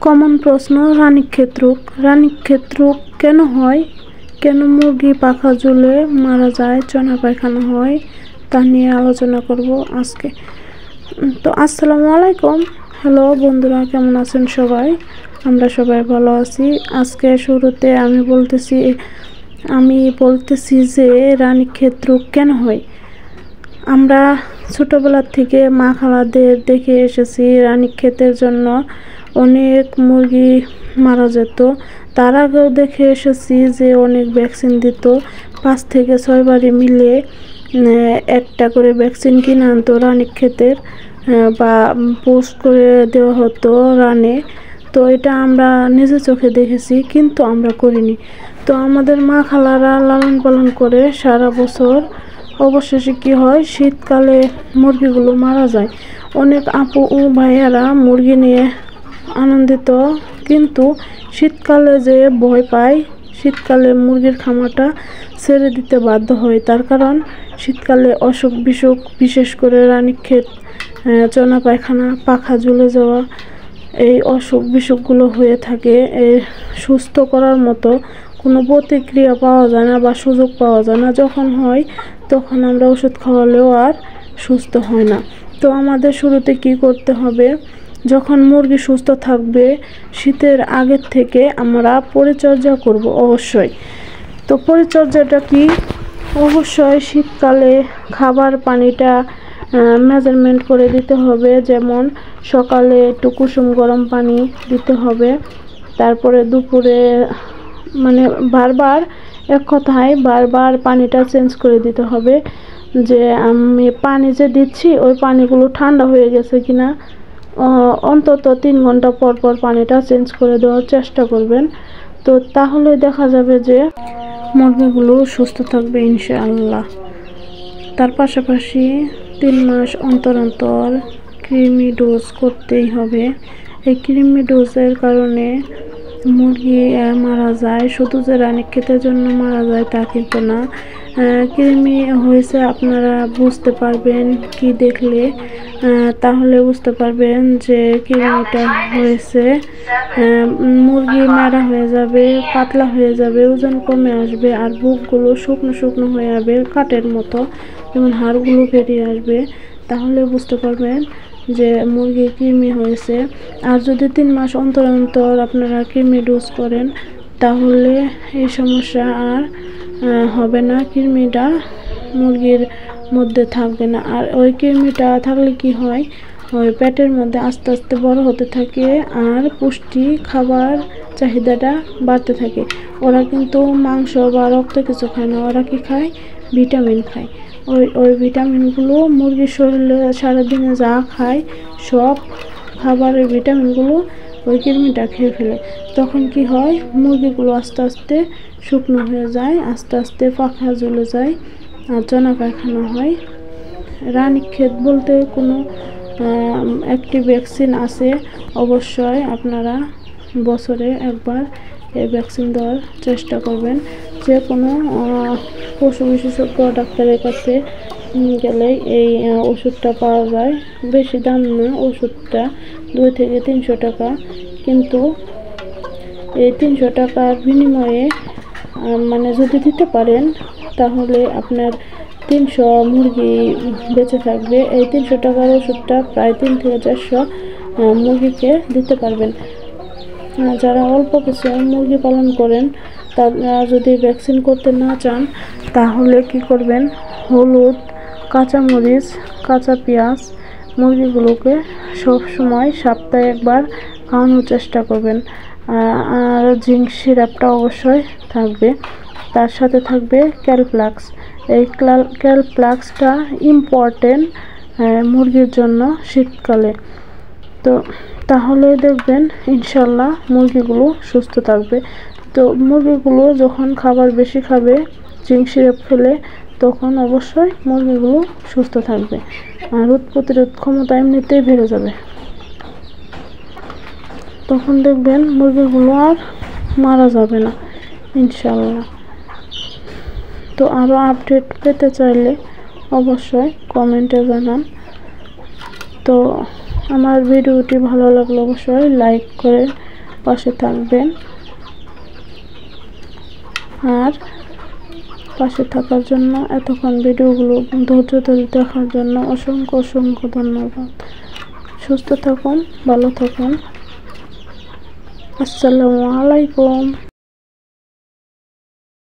Common প্রশ্ন, রানীক্ষেত রোগ কেন হয়, কেন মুরগি পাখা ঝুলে মারা যায়, চনা পায়খানা হয়, তা নিয়ে আলোচনা করব আজকে। তো আসসালামু আলাইকুম, হ্যালো বন্ধুরা, কেমন আছেন সবাই? আমরা সবাই ভালো আছি। আজকে শুরুতে আমি বলতেছি যে রানীক্ষেত রোগ কেন হয়। আমরা ছোটবেলার থেকে মা খালাদের দেখে এসেছি রানীক্ষেতের জন্য অনেক মুরগি মারা যেত। তার আগেও দেখে এসেছি যে অনেক ভ্যাকসিন দিত, 5 থেকে 6 বারে মিলে একটা করে ভ্যাকসিন কিনে আনতো রানীক্ষেতের, বা পোস্ট করে দেওয়া হতো রানে। তো এটা আমরা নিজের চোখে দেখেছি, কিন্তু আমরা করিনি। তো আমাদের মা খালারা লালন পালন করে সারা বছর। অবশেষে কি হয়, শীতকালে মুরগিগুলো মারা যায়। অনেক আপু ও ভাইয়ারা মুরগি নিয়ে আনন্দিত, কিন্তু শীতকালে যে ভয় পায়, শীতকালে মুরগির খামারটা ছেড়ে দিতে বাধ্য হয়। তার কারণ শীতকালে অসুখ বিসুখ, বিশেষ করে রানীক্ষেত, চনা পায়খানা, পাখা ঝুলে যাওয়া, এই অসুখ বিসুখগুলো হয়ে থাকে। সুস্থ করার মতো কোনো প্রতিক্রিয়া পাওয়া যায় না বা সুযোগ পাওয়া যায় না। যখন হয় তখন আমরা ওষুধ খাওয়ালেও আর সুস্থ হয় না। তো আমাদের শুরুতে কি করতে হবে, যখন মুরগি সুস্থ থাকবে শীতের আগের থেকে আমরা পরিচর্যা করব অবশ্যই। তো পরিচর্যাটা কি, অবশ্যই শীতকালে খাবার পানিটা মেজারমেন্ট করে দিতে হবে। যেমন সকালে একটু কুসুম গরম পানি দিতে হবে, তারপরে দুপুরে মানে বারবার পানিটা চেঞ্জ করে দিতে হবে। যে আমি পানি যে দিচ্ছি ওই পানিগুলো ঠান্ডা হয়ে গেছে কিনা, অন্তত 3 ঘন্টা পর পর পানিটা চেঞ্জ করে দেওয়ার চেষ্টা করবেন। তো তাহলে দেখা যাবে যে মুরগিগুলো সুস্থ থাকবে ইনশাআল্লাহ। তার পাশাপাশি 3 মাস অন্তর অন্তর কৃমি ডোজ করতেই হবে। এই কৃমি ডোজের কারণে মুরগি মারা যায়। শুধু যে রানীক্ষেতের জন্য মারা যায় তা কিন্তু না। কৃমি হয়েছে আপনারা বুঝতে পারবেন কি দেখলে, তাহলে বুঝতে পারবেন যে কৃমিটা হয়েছে। মুরগি মারা হয়ে যাবে, পাতলা হয়ে যাবে, ওজন কমে আসবে, আর বুকগুলো শুকনো শুকনো হয়ে যাবে কাঠের মতো, যেমন হাড়গুলো বেরিয়ে আসবে। তাহলে বুঝতে পারবেন যে মুরগির কৃমি হয়েছে। আর যদি 3 মাস অন্তর অন্তর আপনারা কৃমি ডোজ করেন তাহলে এই সমস্যা আর হবে না, কৃমিটা মুরগির মধ্যে থাকবে না। আর ওই কৃমিটা থাকলে কি হয়, ওই পেটের মধ্যে আস্তে আস্তে বড় হতে থাকে আর পুষ্টি খাবার চাহিদাটা বাড়তে থাকে। ওরা কিন্তু মাংস বা রক্ত কিছু খায় না, ওরা কি খায়, ভিটামিন খায়। ওই ভিটামিনগুলো মুরগির শরীরে সারাদিনে যা খায় সব খাবারের ভিটামিনগুলো ওই কৃমিটা খেয়ে ফেলে। তখন কি হয়, মুরগিগুলো আস্তে আস্তে শুকনো হয়ে যায়, আস্তে আস্তে পাখা ঝুলে যায় আর চনা পায়খানা হয়। রানীক্ষেত বলতে কোনো একটি ভ্যাকসিন আছে, অবশ্যই আপনারা বছরে একবার এই ভ্যাকসিন দেওয়ার চেষ্টা করবেন। যে কোনো পশু বিশেষজ্ঞ ডাক্তারের কাছে গেলে এই ওষুধটা পাওয়া যায়। বেশি দাম না, ওষুধটা 2 থেকে 300 টাকা, কিন্তু এই 300 টাকার বিনিময়ে মানে যদি দিতে পারেন তাহলে আপনার 300 মুরগি বেঁচে থাকবে। এই 300 টাকার ওষুধটা প্রায় 3 থেকে 400 মুরগিকে দিতে পারবেন। যারা অল্প কিছু মুরগি পালন করেন তারা যদি ভ্যাকসিন করতে না চান তাহলে কি করবেন, হলুদ, কাঁচামরিচ, কাঁচা পেঁয়াজ মুরগিগুলোকে সবসময় সপ্তাহে একবার খাওয়ানোর চেষ্টা করবেন। আর জিঙ্ক সিরাপটা অবশ্যই থাকবে, তার সাথে থাকবে ক্যালপ্লাক্স। এই ক্যালপ্লাক্সটা ইম্পর্টেন্ট মুরগির জন্য শীতকালে। তো তাহলে দেখবেন ইনশাল্লাহ মুরগিগুলো সুস্থ থাকবে। তো মুরগিগুলো যখন খাবার বেশি খাবে, জিঙ্ক সিরাপ খেলে, তখন অবশ্যই মুরগিগুলো সুস্থ থাকবে আর রোগ প্রতিরোধ ক্ষমতা এমনিতেই বেড়ে যাবে। তখন দেখবেন মুরগিগুলো আর মারা যাবে না ইনশাল্লাহ। তো আরও আপডেট পেতে চাইলে অবশ্যই কমেন্টে জানান। তো আমার ভিডিওটি ভালো লাগলে অবশ্যই লাইক করে পাশে থাকবেন। আর পাশে থাকার জন্য, এতক্ষণ ভিডিওগুলো ধৈর্য ধরে দেখার জন্য অসংখ্য অসংখ্য ধন্যবাদ। সুস্থ থাকুন, ভালো থাকুন। আসসালামু আলাইকুম।